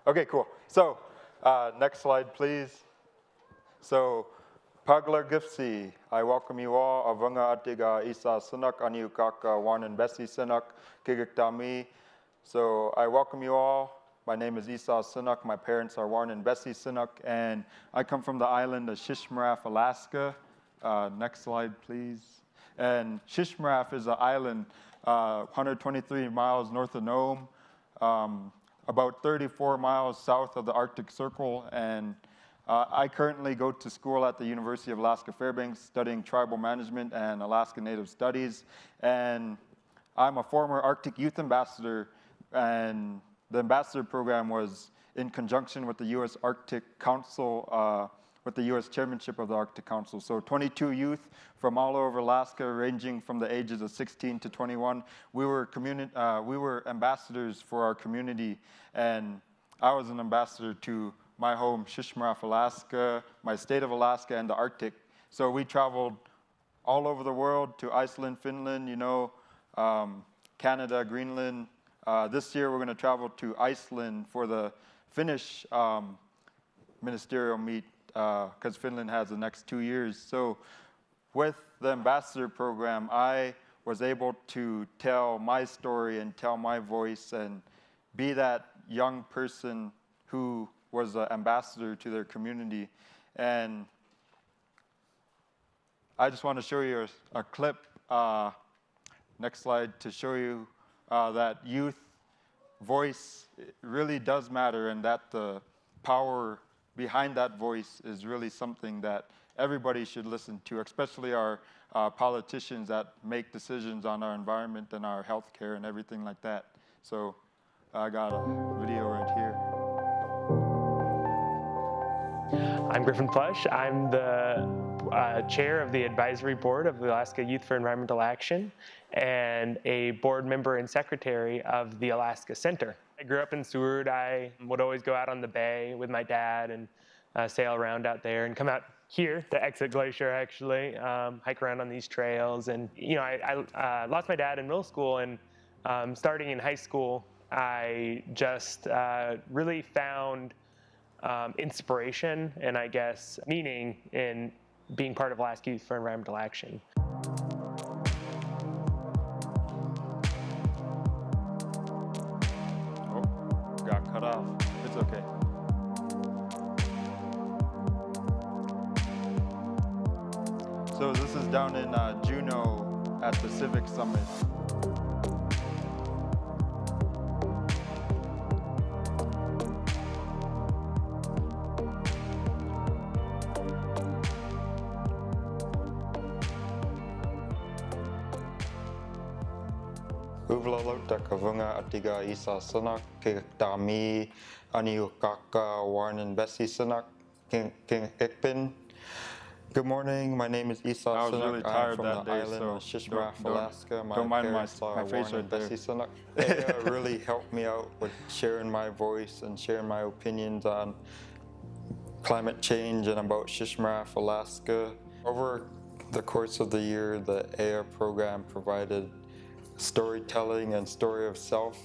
Okay, cool. So next slide, please. So Pagler Gifsi, I welcome you all. Avunga Atiga Esau Sinnok, Aniukaka, Warren and Bessie Sinnok, Kigiktami. So I welcome you all. My name is Esau Sinnok. My parents are Warren and Bessie Sinnok, and I come from the island of Shishmaref, Alaska. Next slide, please. And Shishmaref is an island 123 miles north of Nome, about 34 miles south of the Arctic Circle, and I currently go to school at the University of Alaska Fairbanks studying tribal management and Alaska Native Studies, and I'm a former Arctic Youth Ambassador, and the ambassador program was in conjunction with the U.S. Arctic Council, with the U.S. chairmanship of the Arctic Council. So 22 youth from all over Alaska, ranging from the ages of 16 to 21. We were ambassadors for our community, and I was an ambassador to my home, Shishmaref, Alaska, my state of Alaska, and the Arctic. So we traveled all over the world to Iceland, Finland, Canada, Greenland. This year we're going to travel to Iceland for the Finnish ministerial meet because Finland has the next 2 years. So with the ambassador program, I was able to tell my story and tell my voice and be that young person who was an ambassador to their community. And I just want to show you a clip, next slide, to show you that youth voice really does matter, and that the power behind that voice is really something that everybody should listen to, especially our politicians that make decisions on our environment and our health care and everything like that. So I got a video right here. I'm Griffin Plush. I'm the chair of the advisory board of the Alaska Youth for Environmental Action and a board member and secretary of the Alaska Center. I grew up in Seward. I would always go out on the bay with my dad and sail around out there and come out here to Exit Glacier, actually, hike around on these trails. And I lost my dad in middle school, and starting in high school, I just really found inspiration and, I guess, meaning in being part of Alaska Youth for Environmental Action. Oh, got cut off. It's okay. So this is down in Juneau at the Civic Summit. Uvlalota kavunga atiga Esau Sinnok, Kigiktami, Aniukaka, Warren and Bessie Sinnok, Ikpin. Good morning, my name is Esau Sinnok. Really tired I'm from that the day, island of Shishmaref, Alaska. My don't mind parents are my face Warren right and there. Bessie Sinnok. They really helped me out with sharing my voice and sharing my opinions on climate change and about Shishmaref, Alaska. Over the course of the year, the AIA program provided storytelling and story of self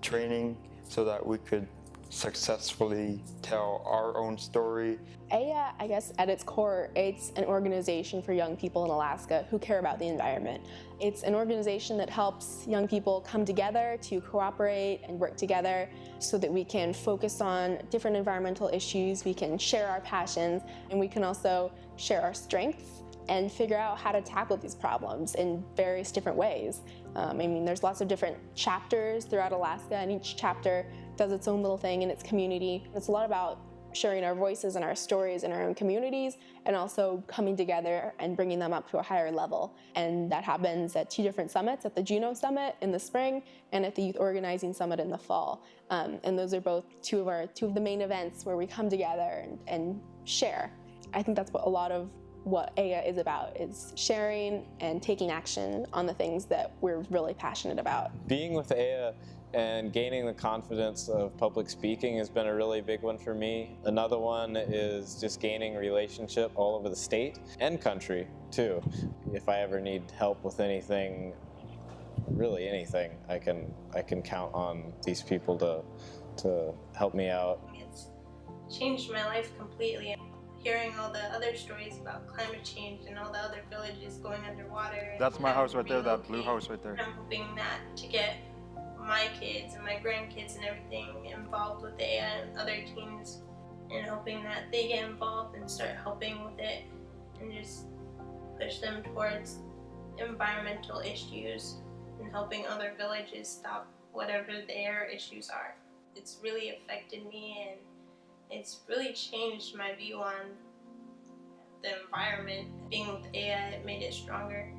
training so that we could successfully tell our own story. AIA, I guess at its core, it's an organization for young people in Alaska who care about the environment. It's an organization that helps young people come together to cooperate and work together so that we can focus on different environmental issues, we can share our passions, and we can also share our strengths and figure out how to tackle these problems in various different ways. There's lots of different chapters throughout Alaska, and each chapter does its own little thing in its community. It's a lot about sharing our voices and our stories in our own communities, and also coming together and bringing them up to a higher level. And that happens at 2 different summits, at the Juneau Summit in the spring and at the Youth Organizing Summit in the fall. And those are both two of the main events where we come together and share. I think that's what a lot of what AIA is about, is sharing and taking action on the things that we're really passionate about. Being with AIA and gaining the confidence of public speaking has been a really big one for me. Another one is just gaining relationship all over the state and country too. If I ever need help with anything, really anything, I can count on these people to help me out. It's changed my life completely. Hearing all the other stories about climate change and all the other villages going underwater. That's my house right there, that blue relocate. house right there. I'm hoping that to get my kids and my grandkids and everything involved with it and other teens, and hoping that they get involved and start helping with it and just push them towards environmental issues and helping other villages stop whatever their issues are. It's really affected me, and it's really changed my view on the environment. Being with Aya, it made it stronger.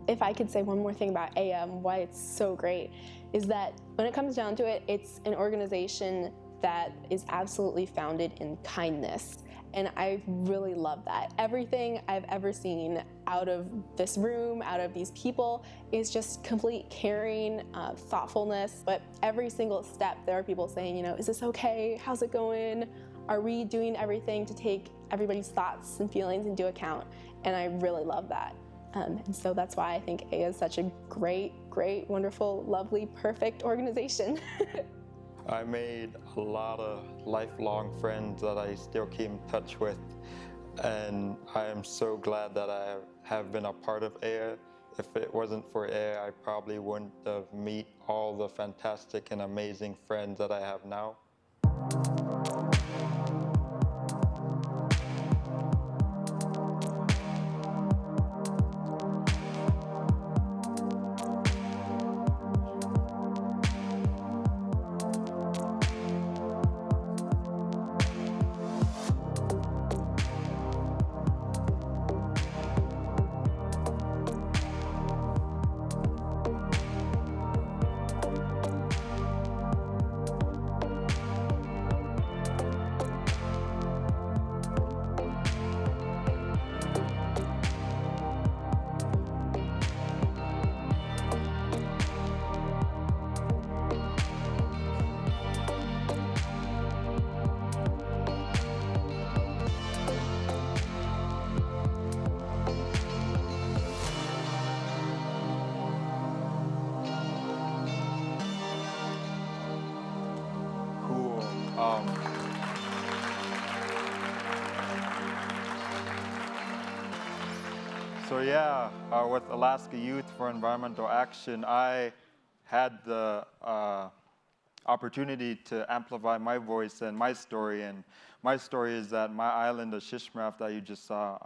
If I could say one more thing about Aya and why it's so great, is that when it comes down to it, it's an organization that is absolutely founded in kindness. And I really love that. Everything I've ever seen out of this room, out of these people, is just complete caring, thoughtfulness. But every single step, there are people saying, is this okay? How's it going? Are we doing everything to take everybody's thoughts and feelings into account? And I really love that. And so that's why I think Aya is such a great, wonderful, lovely, perfect organization. I made a lot of lifelong friends that I still keep in touch with, and I am so glad that I have been a part of Aya. If it wasn't for Aya, I probably wouldn't have met all the fantastic and amazing friends that I have now. So yeah, with Alaska Youth for Environmental Action, I had the opportunity to amplify my voice and my story. And my story is that my island of Shishmaref that you just saw,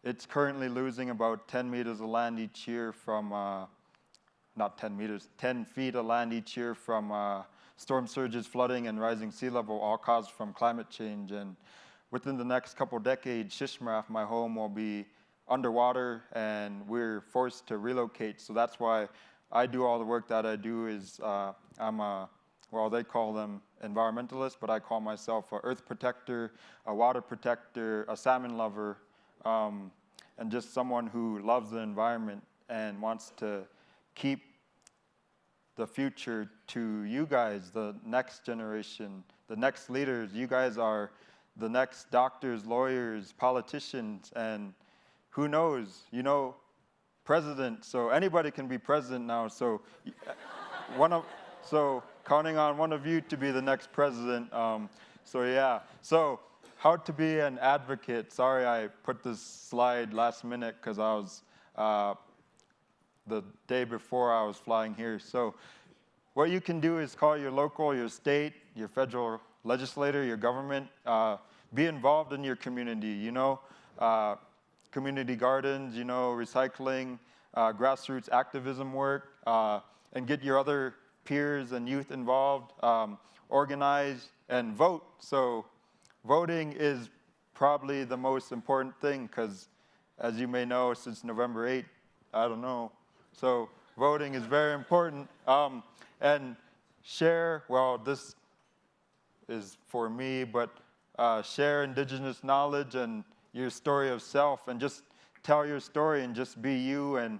it's currently losing about 10 meters of land each year from, not 10 meters, 10 feet of land each year from storm surges, flooding, and rising sea level, all caused from climate change. And within the next couple decades, Shishmaref, my home, will be underwater, and we're forced to relocate. So that's why I do all the work that I do. Is I'm a, well, they call them environmentalist, but I call myself an earth protector, a water protector, a salmon lover, and just someone who loves the environment and wants to keep the future to you guys, the next generation, the next leaders. You guys are the next doctors, lawyers, politicians, and who knows, president. So anybody can be president now. So so counting on one of you to be the next president. So yeah. So how to be an advocate. Sorry, I put this slide last minute because I was the day before I was flying here. So what you can do is call your local, your state, your federal legislator, your government. Be involved in your community. Community gardens, recycling, grassroots activism work, and get your other peers and youth involved, organize, and vote. So voting is probably the most important thing because, as you may know, since November 8th, I don't know. So voting is very important. And share, well, this is for me, but share indigenous knowledge and your story of self, and just tell your story and just be you. And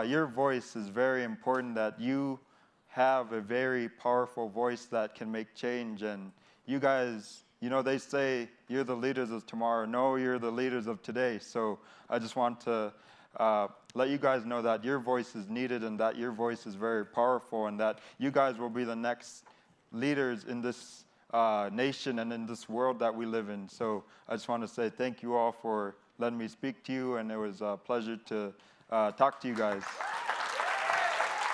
your voice is very important, that you have a very powerful voice that can make change. And you guys you know, they say you're the leaders of tomorrow. No, you're the leaders of today. So I just want to let you guys know that your voice is needed and that your voice is very powerful and that you guys will be the next leaders in this nation and in this world that we live in. So I just want to say thank you all for letting me speak to you, and it was a pleasure to talk to you guys.